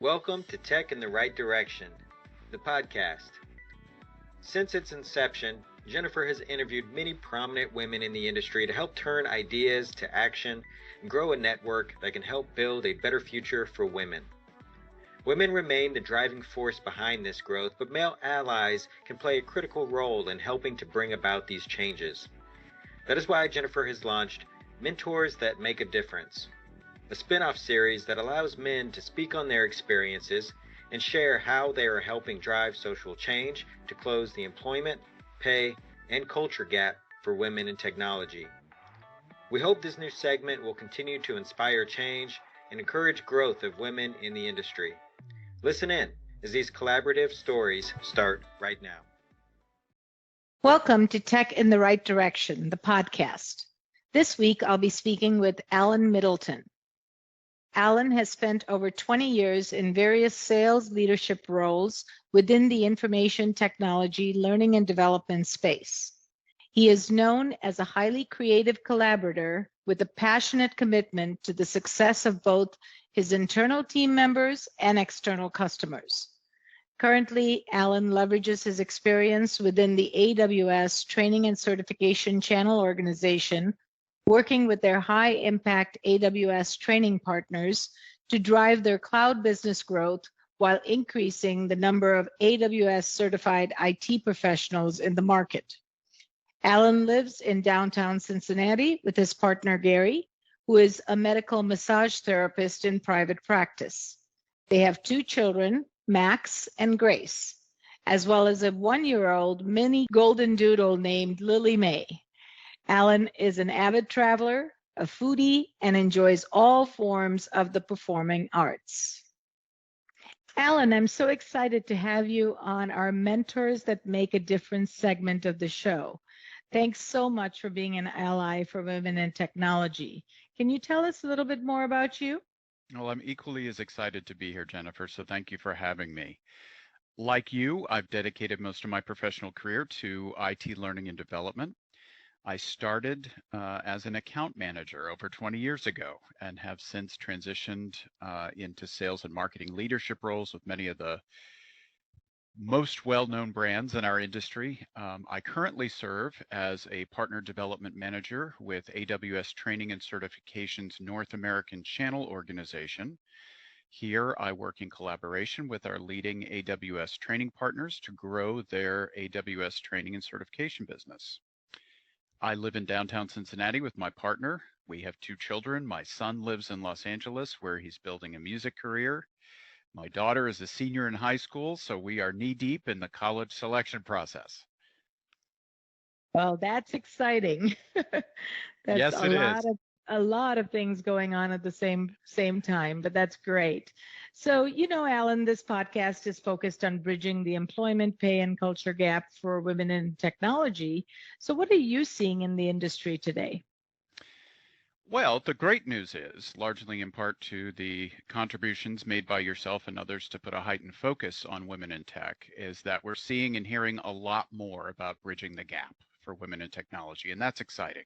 Welcome to Tech in the Right Direction, the podcast. Since its inception, Jennifer has interviewed many prominent women in the industry to help turn ideas to action and grow a network that can help build a better future for women. Women remain the driving force behind this growth, but male allies can play a critical role in helping to bring about these changes. That is why Jennifer has launched Mentors That Make a Difference, a spin-off series that allows men to speak on their experiences and share how they are helping drive social change to close the employment, pay, and culture gap for women in technology. We hope this new segment will continue to inspire change and encourage growth of women in the industry. Listen in as these collaborative stories start right now. Welcome to Tech in the Right Direction, the podcast. This week, I'll be speaking with Alan Middleton. Alan has spent over 20 years in various sales leadership roles within the information technology learning and development space. He is known as a highly creative collaborator with a passionate commitment to the success of both his internal team members and external customers. Currently, Alan leverages his experience within the AWS Training and Certification Channel organization, working with their high-impact AWS training partners to drive their cloud business growth while increasing the number of AWS-certified IT professionals in the market. Alan lives in downtown Cincinnati with his partner, Gary, who is a medical massage therapist in private practice. They have 2 children, Max and Grace, as well as a 1-year-old mini golden doodle named Lily Mae. Alan is an avid traveler, a foodie, and enjoys all forms of the performing arts. Alan, I'm so excited to have you on our Mentors That Make a Difference segment of the show. Thanks so much for being an ally for women in technology. Can you tell us a little bit more about you? Well, I'm equally as excited to be here, Jennifer, so thank you for having me. Like you, I've dedicated most of my professional career to IT learning and development. I started as an account manager over 20 years ago and have since transitioned into sales and marketing leadership roles with many of the most well-known brands in our industry. I currently serve as a partner development manager with AWS Training and Certification's North American Channel organization. Here, I work in collaboration with our leading AWS training partners to grow their AWS training and certification business. I live in downtown Cincinnati with my partner. We have 2 children. My son lives in Los Angeles, where he's building a music career. My daughter is a senior in high school, so we are knee-deep in the college selection process. Well, that's exciting. That's Yes, it is. a lot of things going on at the same time, but that's great. So, Alan, this podcast is focused on bridging the employment, pay, and culture gap for women in technology. So what are you seeing in the industry today? Well, the great news is, largely in part to the contributions made by yourself and others to put a heightened focus on women in tech, is that we're seeing and hearing a lot more about bridging the gap for women in technology, and that's exciting.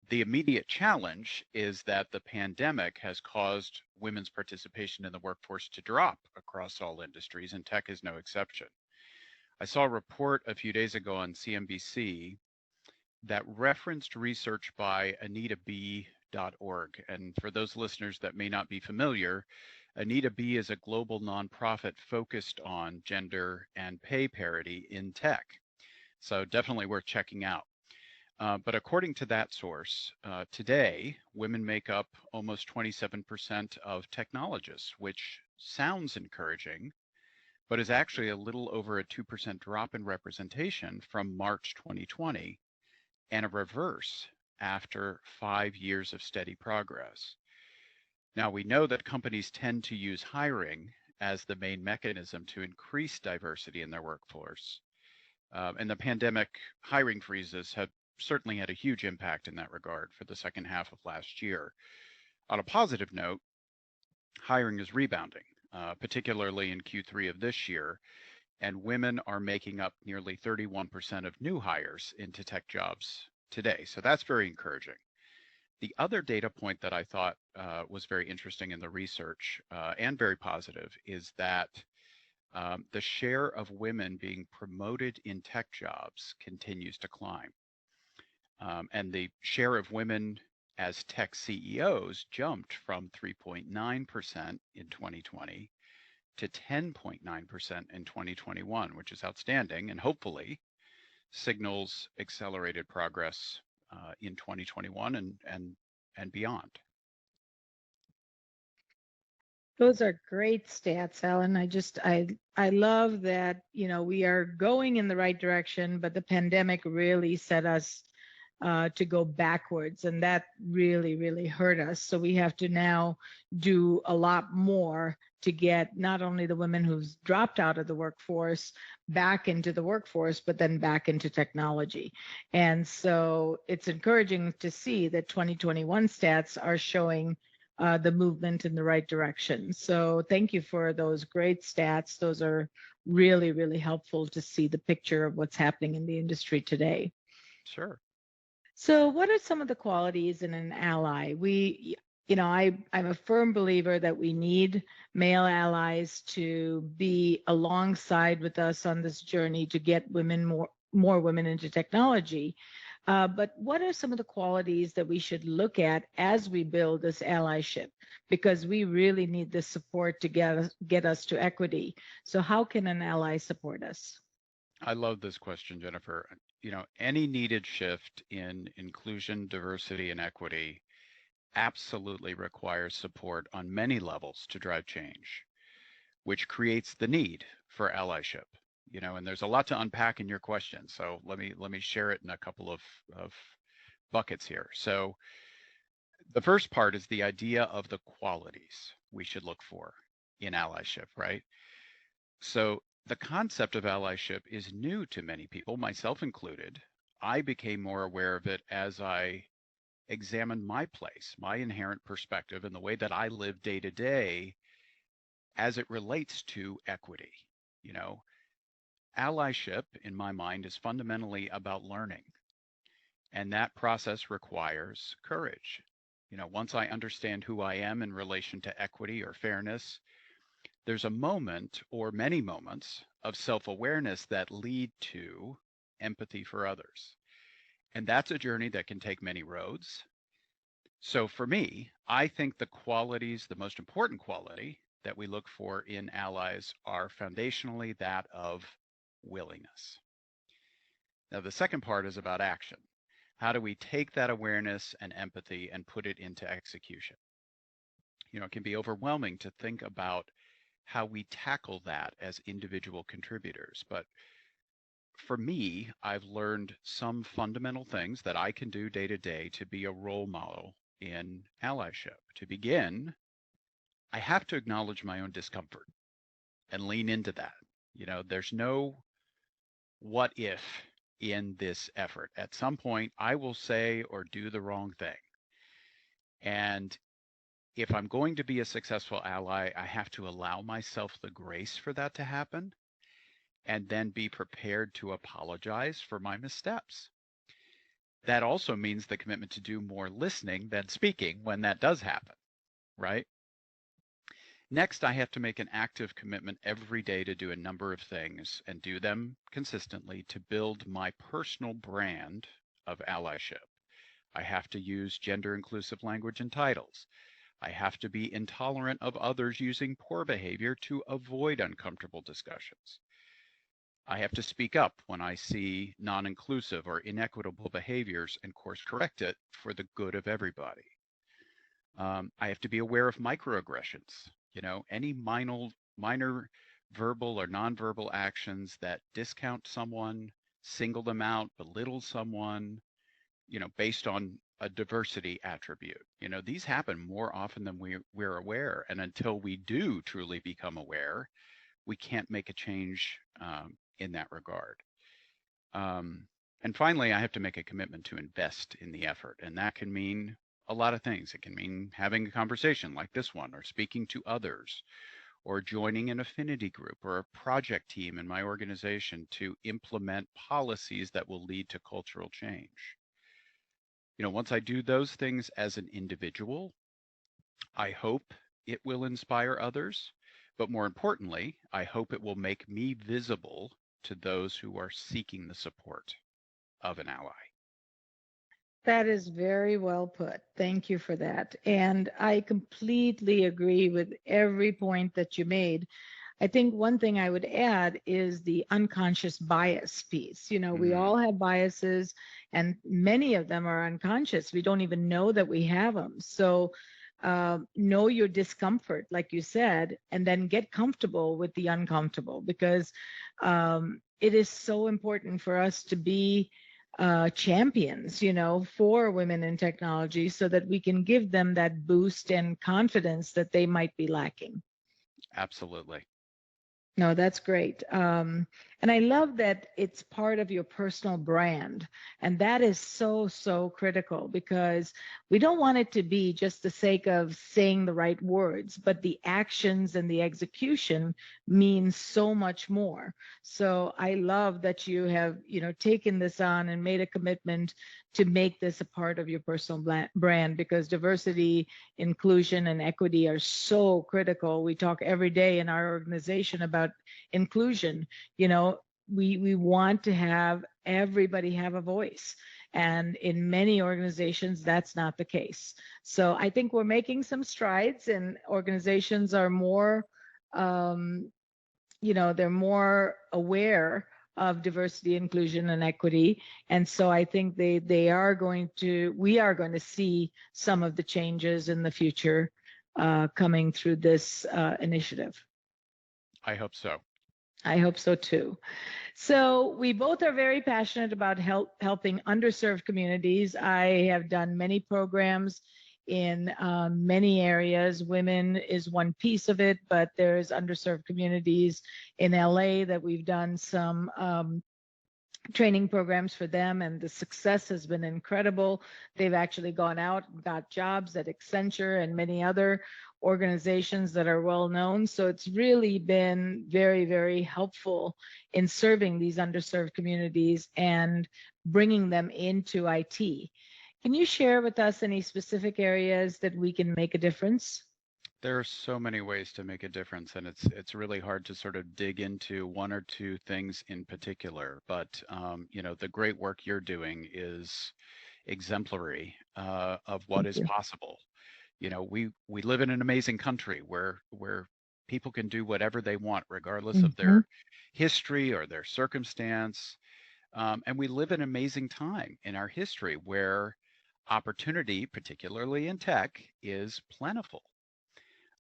The immediate challenge is that the pandemic has caused women's participation in the workforce to drop across all industries, and tech is no exception. I saw a report a few days ago on CNBC that referenced research by AnitaB.org. And for those listeners that may not be familiar, AnitaB is a global nonprofit focused on gender and pay parity in tech. So definitely worth checking out. But according to that source, today, women make up almost 27% of technologists, which sounds encouraging, but is actually a little over a 2% drop in representation from March 2020, and a reverse after 5 years of steady progress. Now, we know that companies tend to use hiring as the main mechanism to increase diversity in their workforce. And the pandemic hiring freezes have certainly had a huge impact in that regard for the second half of last year. On a positive note, hiring is rebounding, particularly in Q3 of this year, and women are making up nearly 31% of new hires into tech jobs today. So that's very encouraging. The other data point that I thought was very interesting in the research and very positive is that the share of women being promoted in tech jobs continues to climb. And the share of women as tech CEOs jumped from 3.9% in 2020 to 10.9% in 2021, which is outstanding and hopefully signals accelerated progress in 2021 and beyond. Those are great stats, Alan. I love that, we are going in the right direction, but the pandemic really set us to go backwards, and that really, really hurt us. So we have to now do a lot more to get not only the women who's dropped out of the workforce back into the workforce, but then back into technology. And so it's encouraging to see that 2021 stats are showing the movement in the right direction. So thank you for those great stats. Those are really, really helpful to see the picture of what's happening in the industry today. Sure. So what are some of the qualities in an ally? I'm a firm believer that we need male allies to be alongside with us on this journey to get more women into technology. But what are some of the qualities that we should look at as we build this allyship? Because we really need the support to get us to equity. So how can an ally support us? I love this question, Jennifer. Any needed shift in inclusion, diversity, and equity absolutely requires support on many levels to drive change, which creates the need for allyship. And there's a lot to unpack in your question. So let me share it in a couple of buckets here. So the first part is the idea of the qualities we should look for in allyship, right? So the concept of allyship is new to many people, myself included. I became more aware of it as I examined my place, my inherent perspective, and the way that I live day to day as it relates to equity. Allyship, in my mind, is fundamentally about learning. And that process requires courage. Once I understand who I am in relation to equity or fairness, there's a moment or many moments of self-awareness that lead to empathy for others. And that's a journey that can take many roads. So for me, I think the most important quality that we look for in allies are foundationally that of willingness. Now, the second part is about action. How do we take that awareness and empathy and put it into execution? It can be overwhelming to think about how we tackle that as individual contributors. But for me, I've learned some fundamental things that I can do day to day to be a role model in allyship. To begin, I have to acknowledge my own discomfort and lean into that. There's no what if in this effort. At some point, I will say or do the wrong thing. And if I'm going to be a successful ally, I have to allow myself the grace for that to happen and then be prepared to apologize for my missteps. That also means the commitment to do more listening than speaking when that does happen, right? Next, I have to make an active commitment every day to do a number of things and do them consistently to build my personal brand of allyship. I have to use gender-inclusive language and titles. I have to be intolerant of others using poor behavior to avoid uncomfortable discussions. I have to speak up when I see non-inclusive or inequitable behaviors and course correct it for the good of everybody. I have to be aware of microaggressions. Any minor verbal or nonverbal actions that discount someone, single them out, belittle someone, based on a diversity attribute. These happen more often than we're aware. And until we do truly become aware, we can't make a change in that regard. And finally, I have to make a commitment to invest in the effort. And that can mean a lot of things. It can mean having a conversation like this one, or speaking to others, or joining an affinity group or a project team in my organization to implement policies that will lead to cultural change. Once I do those things as an individual, I hope it will inspire others, but more importantly, I hope it will make me visible to those who are seeking the support of an ally. That is very well put. Thank you for that. And I completely agree with every point that you made. I think one thing I would add is the unconscious bias piece. We Mm, all have biases, and many of them are unconscious. We don't even know that we have them. So, know your discomfort, like you said, and then get comfortable with the uncomfortable because it is so important for us to be champions, for women in technology so that we can give them that boost and confidence that they might be lacking. absolutely. No, that's great. And I love that it's part of your personal brand. And that is so, so critical because we don't want it to be just the sake of saying the right words, but the actions and the execution means so much more. So I love that you have, taken this on and made a commitment to make this a part of your personal brand because diversity, inclusion, and equity are so critical. We talk every day in our organization about inclusion. We want to have everybody have a voice. And in many organizations, that's not the case. So I think we're making some strides, and organizations are more, they're more aware of diversity, inclusion, and equity. And so I think we are going to see some of the changes in the future coming through this initiative. I hope so. I hope so too. So we both are very passionate about helping underserved communities. I have done many programs in many areas. Women is one piece of it, but there's underserved communities in LA that we've done some training programs for them, and the success has been incredible. They've actually gone out and got jobs at Accenture and many other organizations that are well known. So it's really been very, very helpful in serving these underserved communities and bringing them into IT. Can you share with us any specific areas that we can make a difference? There are so many ways to make a difference, and it's really hard to sort of dig into one or two things in particular. But the great work you're doing is exemplary of what Thank is you. possible. We live in an amazing country where people can do whatever they want, regardless of Mhm. their history or their circumstance. And we live in an amazing time in our history where opportunity, particularly in tech, is plentiful.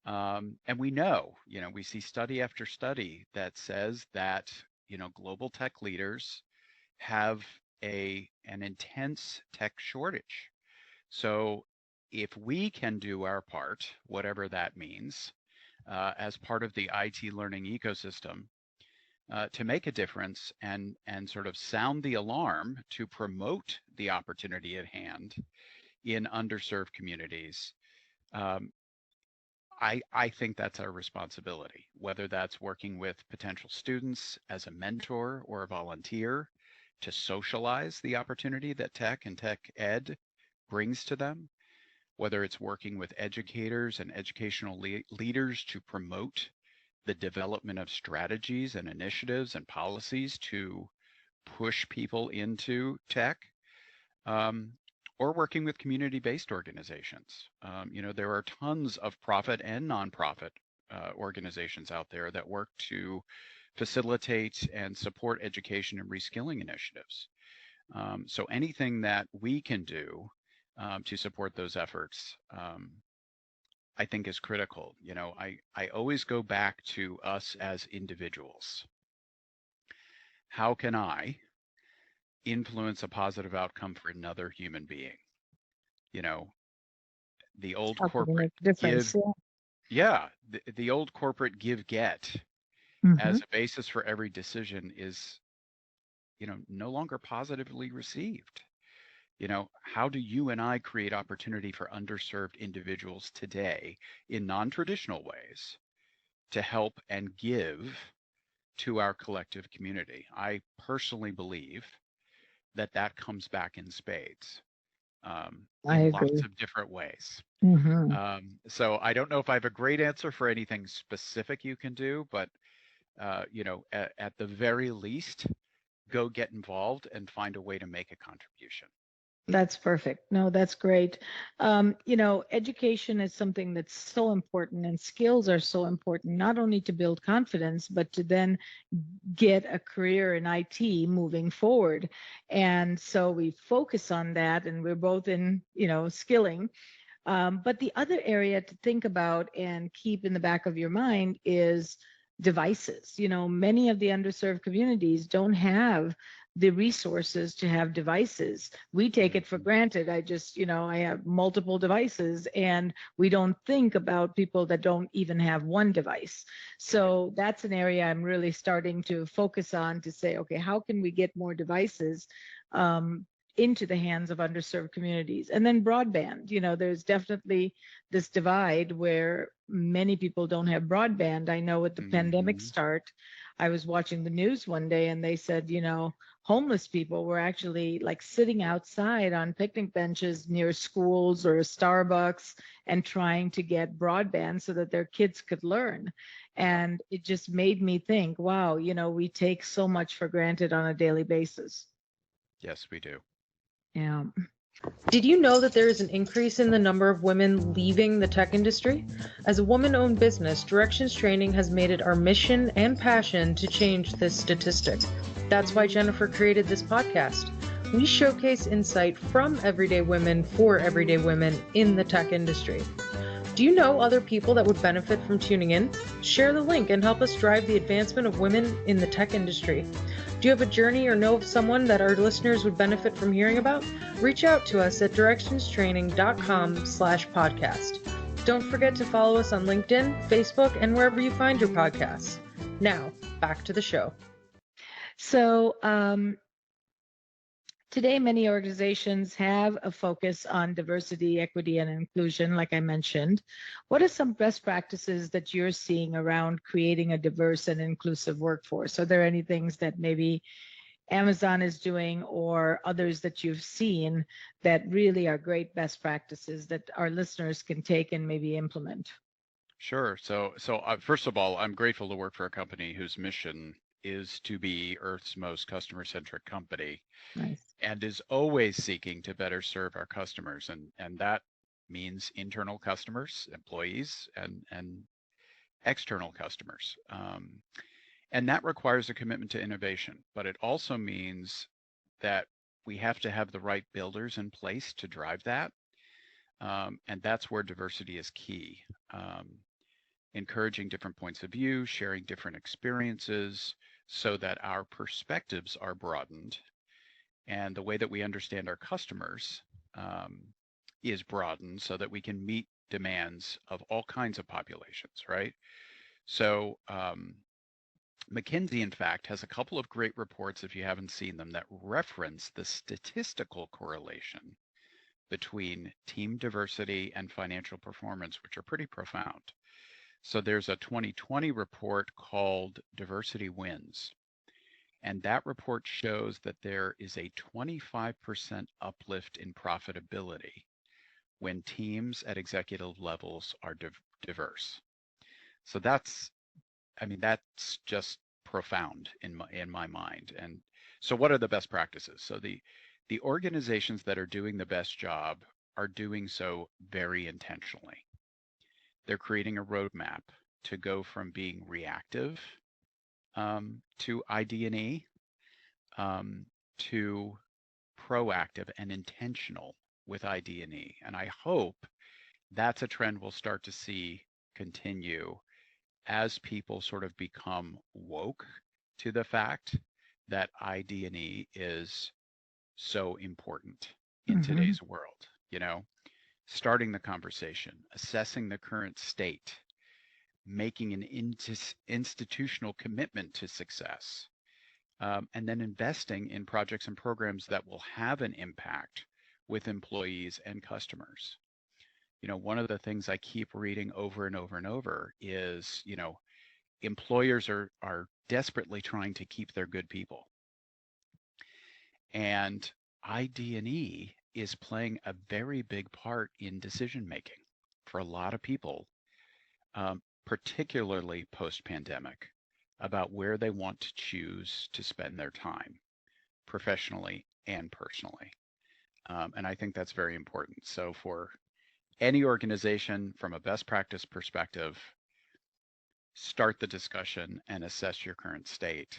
And we see study after study that says that, global tech leaders have an intense tech shortage. So if we can do our part, whatever that means, as part of the IT learning ecosystem, to make a difference and sort of sound the alarm to promote the opportunity at hand in underserved communities, um, I think that's our responsibility, whether that's working with potential students as a mentor or a volunteer to socialize the opportunity that tech and tech ed brings to them, whether it's working with educators and educational leaders to promote the development of strategies and initiatives and policies to push people into tech, um, or working with community-based organizations. There are tons of profit and nonprofit organizations out there that work to facilitate and support education and reskilling initiatives. So anything that we can do to support those efforts, I think is critical. I always go back to us as individuals. How can I influence a positive outcome for another human being? You know, the old How can we corporate make a difference? give, yeah, the old corporate give get Yeah. as a basis for every decision is, no longer positively received. How do you and I create opportunity for underserved individuals today in non-traditional ways to help and give to our collective community? I personally believe that that comes back in spades. I in lots agree. of different ways. Hmm. So I don't know if I have a great answer for anything specific you can do, but at the very least, go get involved and find a way to make a contribution. That's perfect. No, that's great. Education is something that's so important, and skills are so important, not only to build confidence, but to then get a career in IT moving forward. And so we focus on that, and we're both in, skilling. But the other area to think about and keep in the back of your mind is devices. Many of the underserved communities don't have the resources to have devices. We take it for Mhm. granted. I have multiple devices, and we don't think about people that don't even have one device. Right. So that's an area I'm really starting to focus on to say, okay, how can we get more devices? Into the hands of underserved communities. And then broadband, there's definitely this divide where many people don't have broadband. I know at the pandemic Mhm. start, I was watching the news one day and they said, homeless people were actually like sitting outside on picnic benches near schools or Starbucks and trying to get broadband so that their kids could learn. Yeah. And it just made me think, wow, we take so much for granted on a daily basis. Yes, we do. Yeah. Did you know that there is an increase in the number of women leaving the tech industry? As a woman owned business, Directions Training has made it our mission and passion to change this statistic. That's why Jennifer created this podcast. We showcase insight from everyday women for everyday women in the tech industry. Do you know other people that would benefit from tuning in? Share the link and help us drive the advancement of women in the tech industry. Do you have a journey or know of someone that our listeners would benefit from hearing about? Reach out to us at directionstraining.com/podcast. Don't forget to follow us on LinkedIn, Facebook, and wherever you find your podcasts. Now, back to the show. So today, many organizations have a focus on diversity, equity, and inclusion, like I mentioned. What are some best practices that you're seeing around creating a diverse and inclusive workforce? Are there any things that maybe Amazon is doing or others that you've seen that really are great best practices that our listeners can take and maybe implement? Sure. So first of all, I'm grateful to work for a company whose mission is to be Earth's most customer-centric company Nice. and is always seeking to better serve our customers. And that means internal customers, employees, and external customers. And that requires a commitment to innovation, but it also means that we have to have the right builders in place to drive that. And that's where diversity is key. Encouraging different points of view, sharing different experiences so that our perspectives are broadened and the way that we understand our customers is broadened so that we can meet demands of all kinds of populations, right? So McKinsey, in fact, has a couple of great reports, if you haven't seen them, that reference the statistical correlation between team diversity and financial performance, which are pretty profound. So there's a 2020 report called Diversity Wins. And that report shows that there is a 25% uplift in profitability when teams at executive levels are diverse. So that's just profound in my mind. And so what are the best practices? So the organizations that are doing the best job are doing so very intentionally. They're creating a roadmap to go from being reactive to ID&E to proactive and intentional with ID&E. And I hope that's a trend we'll start to see continue as people sort of become woke to the fact that ID&E is so important in Mm-hmm. today's world, starting the conversation, assessing the current state, making an institutional commitment to success, and then investing in projects and programs that will have an impact with employees and customers. One of the things I keep reading over and over and over is, employers are desperately trying to keep their good people. And ID&E is playing a very big part in decision making for a lot of people, particularly post-pandemic, about where they want to choose to spend their time professionally and personally. And I think that's very important. So for any organization, from a best practice perspective, start the discussion and assess your current state,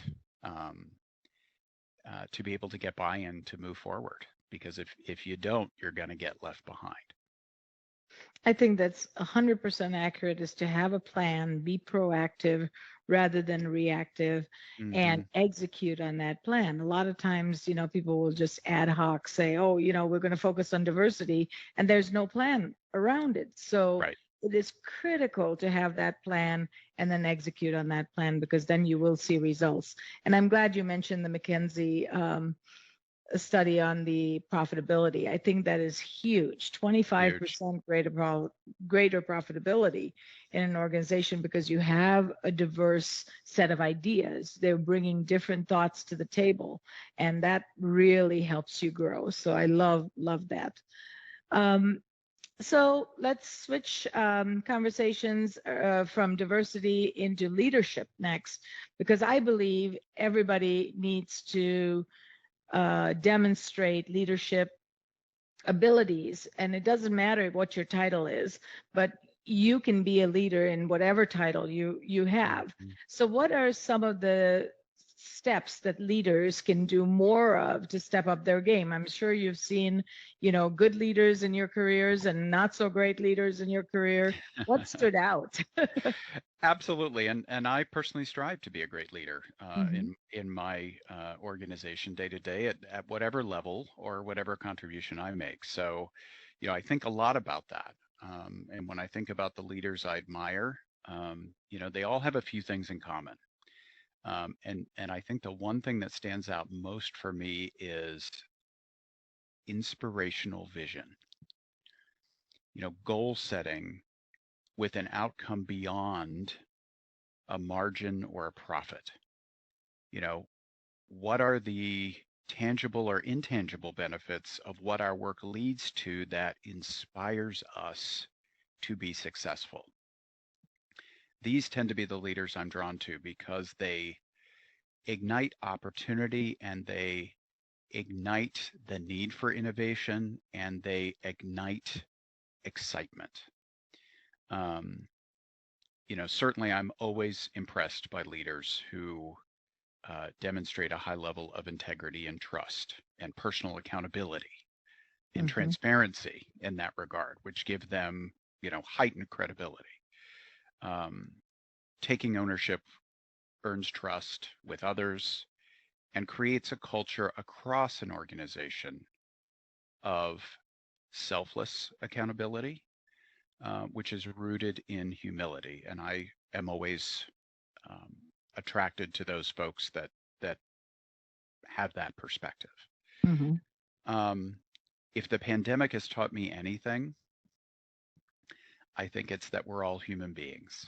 to be able to get buy-in to move forward. Because if you don't, you're going to get left behind. I think that's 100% accurate, is to have a plan, be proactive rather than reactive, and execute on that plan. A lot of times, people will just ad hoc say, oh, we're going to focus on diversity, and there's no plan around it. So Right. it is critical to have that plan and then execute on that plan, because then you will see results. And I'm glad you mentioned the McKinsey a study on the profitability. I think that is huge. 25% greater profitability in an organization, because you have a diverse set of ideas. They're bringing different thoughts to the table, and that really helps you grow. So I love that. So let's switch conversations from diversity into leadership next, because I believe everybody needs to demonstrate leadership abilities. And it doesn't matter what your title is, but you can be a leader in whatever title you have. So what are some of the steps that leaders can do more of to step up their game? I'm sure you've seen, good leaders in your careers and not so great leaders in your career. What stood out? Absolutely, and I personally strive to be a great leader in my organization day to day at whatever level or whatever contribution I make. So, I think a lot about that. And when I think about the leaders I admire, they all have a few things in common. And I think the one thing that stands out most for me is inspirational vision. Goal setting with an outcome beyond a margin or a profit. What are the tangible or intangible benefits of what our work leads to that inspires us to be successful? These tend to be the leaders I'm drawn to, because they ignite opportunity, and they ignite the need for innovation, and they ignite excitement. Certainly I'm always impressed by leaders who demonstrate a high level of integrity and trust and personal accountability and transparency in that regard, which give them, heightened credibility. Taking ownership earns trust with others and creates a culture across an organization of selfless accountability, which is rooted in humility. And I am always attracted to those folks that have that perspective. If the pandemic has taught me anything, I think it's that we're all human beings.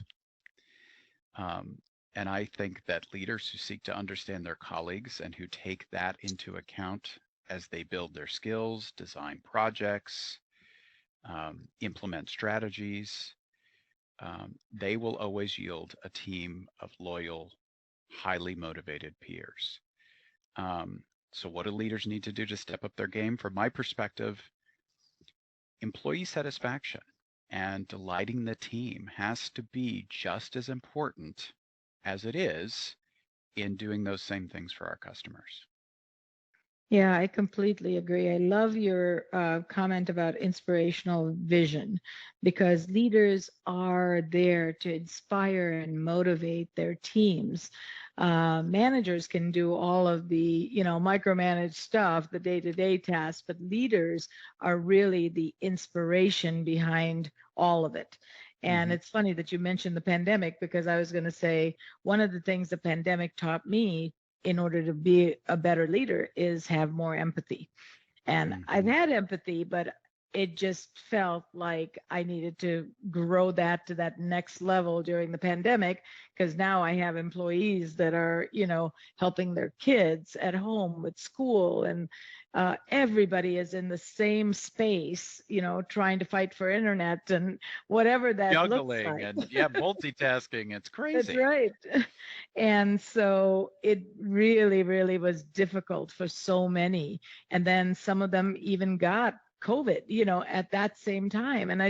And I think that leaders who seek to understand their colleagues and who take that into account as they build their skills, design projects, implement strategies, they will always yield a team of loyal, highly motivated peers. So what do leaders need to do to step up their game? From my perspective, employee satisfaction and delighting the team has to be just as important as it is in doing those same things for our customers. Yeah, I completely agree. I love your comment about inspirational vision, because leaders are there to inspire and motivate their teams. Managers can do all of the, micromanage stuff, the day-to-day tasks, but leaders are really the inspiration behind all of it. And it's funny that you mentioned the pandemic, because I was going to say one of the things the pandemic taught me in order to be a better leader is have more empathy. And I've had empathy, but it just felt like I needed to grow that to that next level during the pandemic, because now I have employees that are, helping their kids at home with school, and everybody is in the same space, trying to fight for internet and whatever that looks Juggling like. and multitasking. It's That's crazy. right. And so it really, really was difficult for so many. And then some of them even got COVID, at that same time. And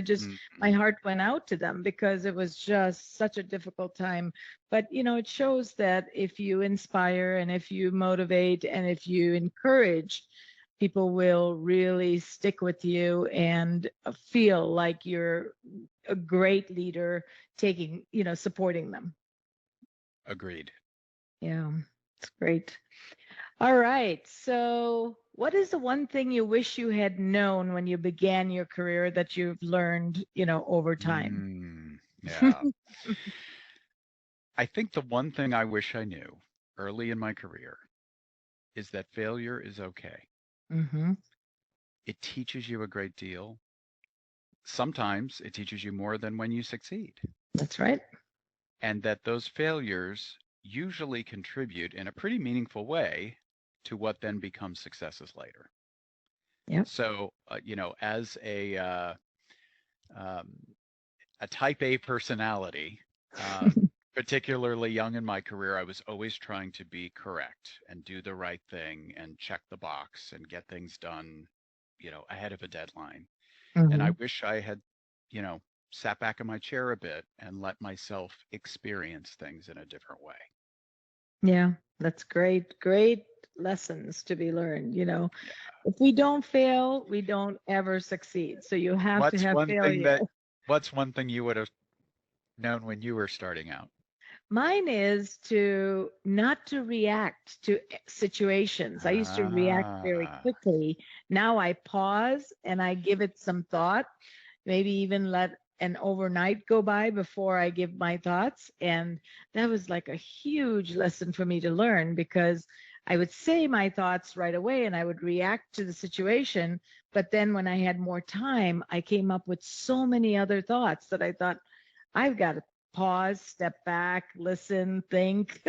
my Mhm. heart went out to them because it was just such a difficult time. But, it shows that if you inspire and if you motivate and if you encourage, people will really stick with you and feel like you're a great leader taking, supporting them. Agreed. Yeah, it's great. All right. So, what is the one thing you wish you had known when you began your career that you've learned, over time? Yeah. I think the one thing I wish I knew early in my career is that failure is okay. Mm-hmm. It teaches you a great deal. Sometimes it teaches you more than when you succeed. That's right. And that those failures usually contribute in a pretty meaningful way to what then becomes successes later. Yep. So, as um, a type A personality, particularly young in my career, I was always trying to be correct and do the right thing and check the box and get things done, ahead of a deadline. And I Mm-hmm. wish I had, you know, sat back in my chair a bit and let myself experience things in a different way. Yeah, that's great. Great lessons to be learned. Yeah. If we don't fail, we don't ever succeed. So you have to What's have one thing failure. that what's one thing you would have known when you were starting out? Mine is to not to react to situations. I used to react very Ah, quickly. Now I pause and I give it some thought, maybe even let an overnight go by before I give my thoughts. And that was like a huge lesson for me to learn, because I would say my thoughts right away and I would react to the situation. But then when I had more time, I came up with so many other thoughts that I thought, I've got to pause, step back, listen, think.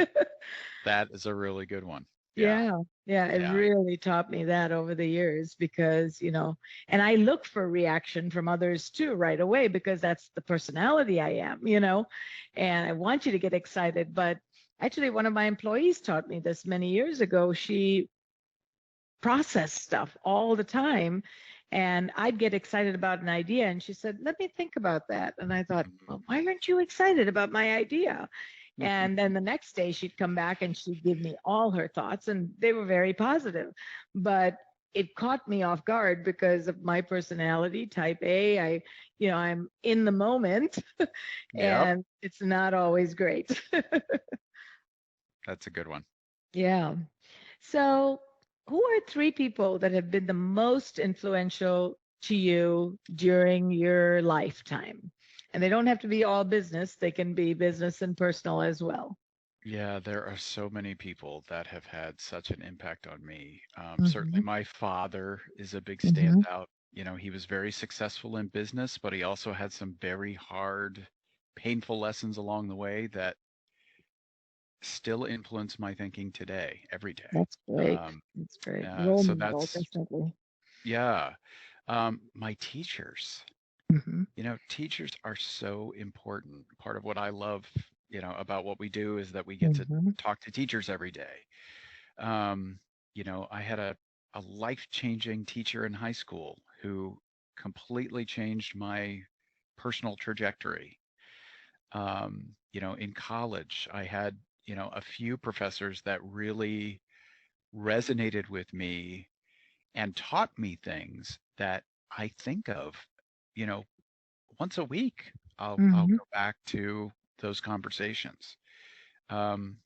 that is a really good one. Yeah, Yeah, yeah, it yeah, really taught me that over the years, because, and I look for reaction from others too right away, because that's the personality I am, and I want you to get excited. But actually, one of my employees taught me this many years ago. She processed stuff all the time. And I'd get excited about an idea. And she said, let me think about that. And I thought, well, why aren't you excited about my idea? Mhm. And then the next day she'd come back and she'd give me all her thoughts, and they were very positive. But it caught me off guard because of my personality, type A. I'm in the moment Yep, and it's not always great. that's a good one. Yeah. So, who are three people that have been the most influential to you during your lifetime? And they don't have to be all business, they can be business and personal as well. Yeah, there are so many people that have had such an impact on me. Certainly, Hmm. my father is a big Hmm. standout. He was very successful in business, but he also had some very hard, painful lessons along the way that still influence my thinking today, every day. That's great. Um, That's great. Role so model, that's, definitely. yeah. My teachers, Hmm. teachers are so important. Part of what I love, about what we do is that we get to Hmm. talk to teachers every day. Um, I had a life-changing teacher in high school who completely changed my personal trajectory. In college, I had, a few professors that really resonated with me and taught me things that I think of, you know, once a week. I'll Hmm. go back to those conversations. Um,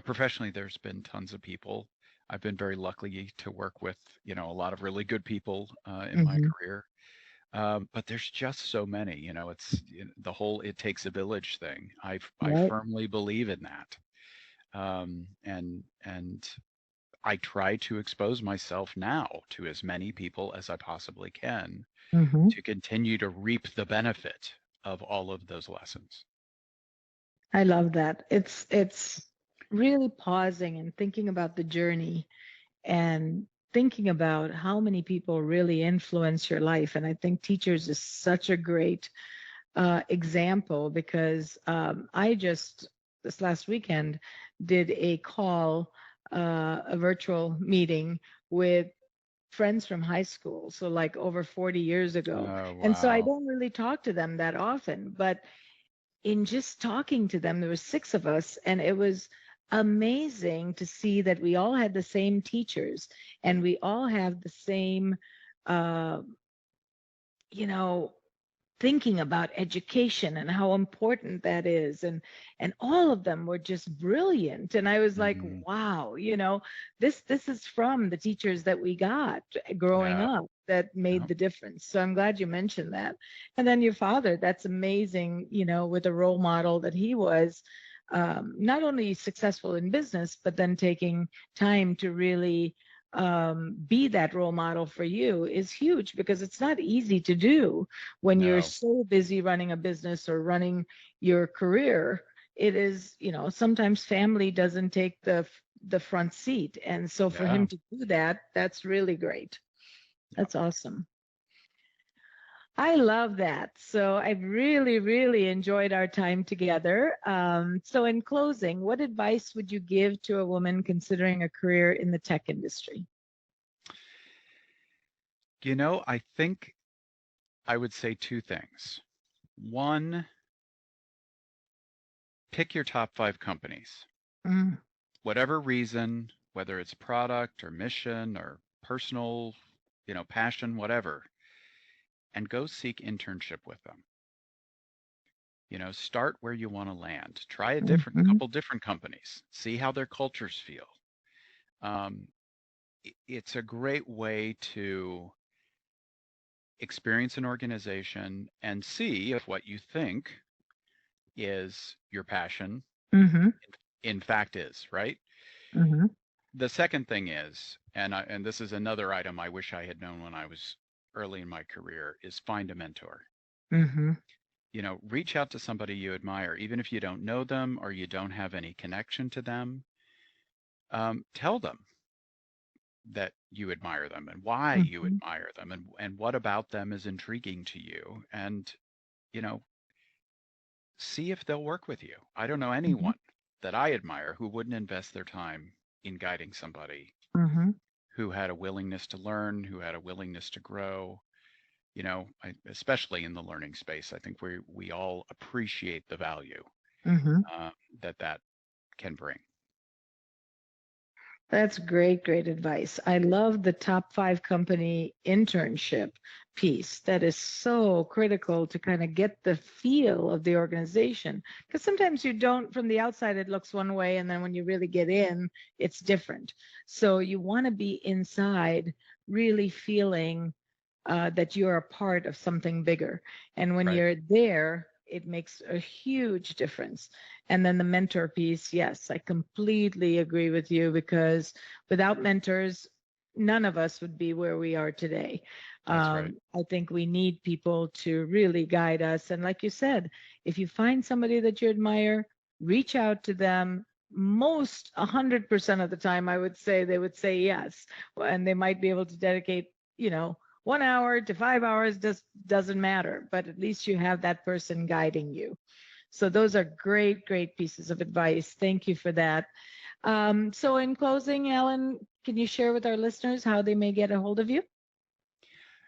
Professionally, there's been tons of people. I've been very lucky to work with, a lot of really good people in my Hmm. career. But there's just so many, it's the whole "it takes a village" thing. I Right. firmly believe in that. And I try to expose myself now to as many people as I possibly can Mm-hmm. to continue to reap the benefit of all of those lessons. I love that. It's really pausing and thinking about the journey and thinking about how many people really influence your life. And I think teachers is such a great example because I just this last weekend did a call, a virtual meeting with friends from high school, so like over 40 years ago. Oh, And so I wow. don't really talk to them that often, but in just talking to them, there were six of us, and it was amazing to see that we all had the same teachers and we all have the same, uh, you know, thinking about education and how important that is, and all of them were just brilliant, and I was like, Hmm. wow, this is from the teachers that we got growing Yeah. up that made Yeah. the difference. So I'm glad you mentioned that. And then your father, that's amazing, with a role model that he was, not only successful in business but then taking time to really be that role model for you is huge, because it's not easy to do when you're No. so busy running a business or running your career. It is, sometimes family doesn't take the front seat. And so for Yeah. him to do that, that's really great. Yeah. That's awesome. I love that. So I've really, really enjoyed our time together. So in closing, what advice would you give to a woman considering a career in the tech industry? I think I would say two things. One, pick your top 5 companies. Mm, Whatever reason, whether it's product or mission or personal, passion, whatever, and go seek internship with them. Start where you want to land. Try a mhm, couple different companies. See how their cultures feel. Um, it's a great way to experience an organization and see if what you think is your passion mhm, in fact is, right? mhm, The second thing is, and this is another item I wish I had known when I was early in my career, is find a mentor. mhm, Reach out to somebody you admire, even if you don't know them or you don't have any connection to them. Tell them that you admire them and why you mhm, admire them and what about them is intriguing to you. And, you know, see if they'll work with you. I don't know mhm, anyone that I admire who wouldn't invest their time in guiding somebody mhm, who had a willingness to learn, who had a willingness to grow. Especially in the learning space, I think we all appreciate the value mhm. uh, that can bring. That's great, great advice. I love the top 5 company internship piece. That is so critical to kind of get the feel of the organization. Because sometimes you don't, from the outside, it looks one way, and then when you really get in, it's different. So you want to be inside, really feeling that you're a part of something bigger. And when Right. you're there, it makes a huge difference. And then the mentor piece, yes, I completely agree with you, because without mentors, none of us would be where we are today. That's right. I think we need people to really guide us. And like you said, if you find somebody that you admire, reach out to them. Most 100% of the time, I would say they would say yes. And they might be able to dedicate, 1 hour to 5 hours, just doesn't matter, but at least you have that person guiding you. So those are great, great pieces of advice. Thank you for that. So in closing, Alan, can you share with our listeners how they may get a hold of you?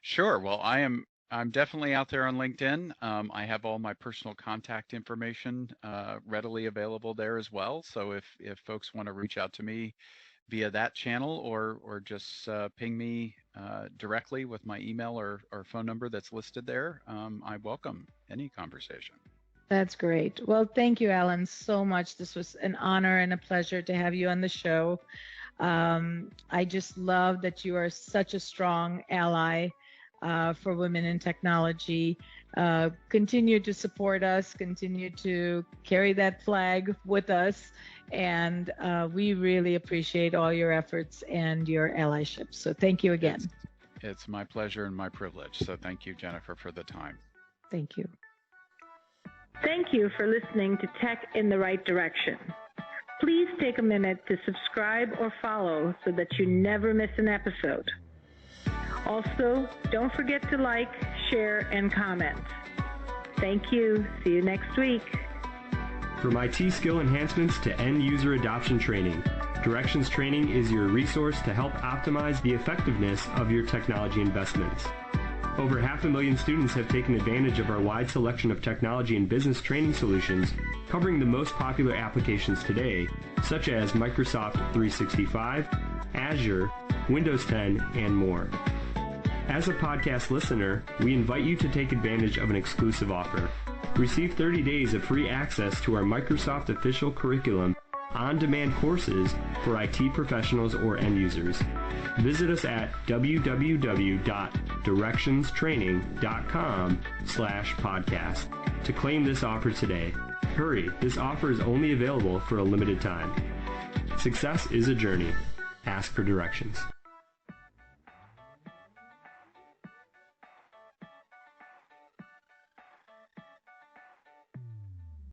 Sure. Well, I'm definitely out there on LinkedIn. I have all my personal contact information readily available there as well. So if folks want to reach out to me via that channel or just ping me directly with my email or phone number that's listed there, I welcome any conversation. That's great. Well, thank you, Alan, so much. This was an honor and a pleasure to have you on the show. I just love that you are such a strong ally for women in technology. Continue to support us, continue to carry that flag with us, and we really appreciate all your efforts and your allyship. So thank you again. It's my pleasure and my privilege. So thank you, Jennifer, for the time. Thank you. Thank you for listening to Tech in the Right Direction. Please take a minute to subscribe or follow so that you never miss an episode. Also, don't forget to like, share, and comment. Thank you. See you next week. From IT skill enhancements to end-user adoption training, Directions Training is your resource to help optimize the effectiveness of your technology investments. Over 500,000 students have taken advantage of our wide selection of technology and business training solutions covering the most popular applications today, such as Microsoft 365, Azure, Windows 10, and more. As a podcast listener, we invite you to take advantage of an exclusive offer. Receive 30 days of free access to our Microsoft official curriculum on-demand courses for IT professionals or end users. Visit us at www.directionstraining.com/podcast to claim this offer today. Hurry, this offer is only available for a limited time. Success is a journey. Ask for directions.